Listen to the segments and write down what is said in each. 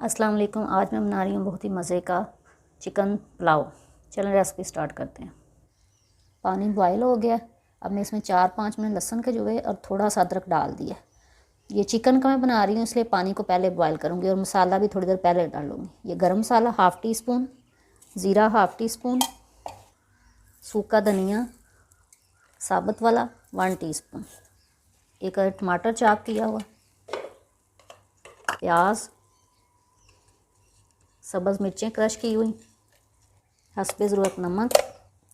अस्सलाम वालेकुम। आज मैं बना रही हूँ बहुत ही मज़े का चिकन पुलाव। चलें रेसिपी स्टार्ट करते हैं। पानी बॉयल हो गया। अब मैं इसमें 4-5 मिनट लहसुन के जुए और थोड़ा सा अदरक डाल दिया। ये चिकन का मैं बना रही हूँ इसलिए पानी को पहले बॉयल करूँगी और मसाला भी थोड़ी देर पहले डालूँगी। ये गरम मसाला हाफ़ टी स्पून, ज़ीरा हाफ़ टी स्पून, सूखा धनिया साबुत वाला 1 टीस्पून, एक टमाटर चॉप किया हुआ, प्याज, सब्ज़ मिर्चें क्रश की हुई, हस्बे ज़रूरत नमक,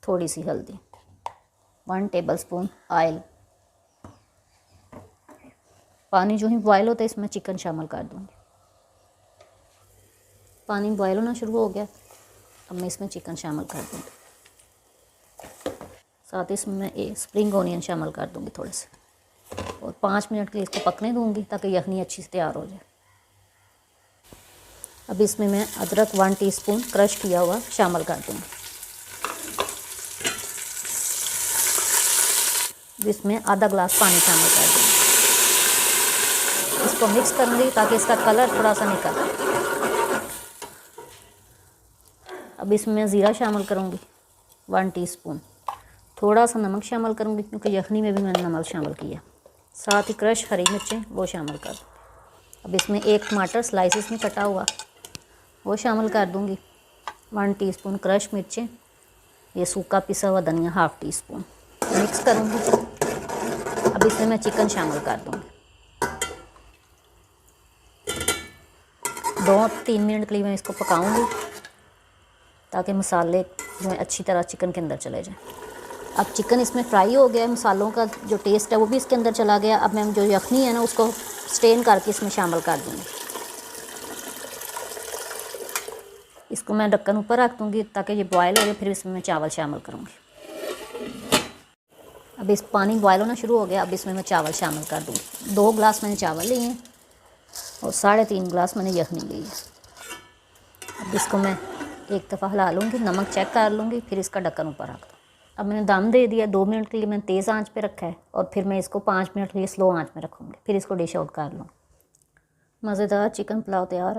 थोड़ी सी हल्दी, 1 टेबलस्पून ऑयल। पानी जो ही बॉयल होता है इसमें चिकन शामिल कर दूँगी। पानी बॉयल होना शुरू हो गया। अब मैं इसमें चिकन शामिल कर दूँगी। साथ ही इसमें एक स्प्रिंग ऑनियन शामिल कर दूँगी थोड़े से और 5 मिनट के लिए इसको पकने दूँगी ताकि यखनी अच्छी से तैयार हो जाए। अब इसमें मैं अदरक 1 टीस्पून क्रश किया हुआ शामिल कर दूँगी। इसमें आधा ग्लास पानी शामिल कर दूँगी। इसको मिक्स करूँगी ताकि इसका कलर थोड़ा सा निकले। अब इसमें मैं ज़ीरा शामिल करूँगी 1 टीस्पून, थोड़ा सा नमक शामिल करूँगी क्योंकि यखनी में भी मैंने नमक शामिल किया। साथ ही क्रश हरी मिर्चें वो शामिल कर दूँगी। अब इसमें एक टमाटर स्लाइसिस में कटा हुआ वो शामिल कर दूँगी, 1 टीस्पून क्रश मिर्चें, ये सूखा पिसा हुआ धनिया हाफ़ टी स्पून। मिक्स करूँगी। अब इसमें मैं चिकन शामिल कर दूँगी। 2-3 मिनट के लिए मैं इसको पकाऊँगी ताकि मसाले जो है अच्छी तरह चिकन के अंदर चले जाएं। अब चिकन इसमें फ्राई हो गया, मसालों का जो टेस्ट है वो भी इसके अंदर चला गया। अब मैं जो यखनी है ना उसको स्ट्रेन करके इसमें शामिल कर दूँगी। इसको मैं ढक्कन ऊपर रख दूँगी ताकि ये बॉयल हो जाए, फिर इसमें मैं चावल शामिल करूँगी। अब इस पानी बॉयल होना शुरू हो गया। अब इसमें मैं चावल शामिल कर दूँगी। 2 ग्लास मैंने चावल लिए हैं और 3.5 ग्लास मैंने यखनी ली है। अब इसको मैं एक दफ़ा हिला लूँगी, नमक चेक कर लूँगी, फिर इसका ढक्कन ऊपर रख दूँ। अब मैंने दम दे दिया। 2 मिनट के लिए मैंने तेज़ आंच पे रखा है और फिर मैं इसको 5 मिनट के लिए स्लो आंच में रखूँगी। फिर इसको डिश आउट कर लूँ। मज़ेदार चिकन पुलाव तैयार है।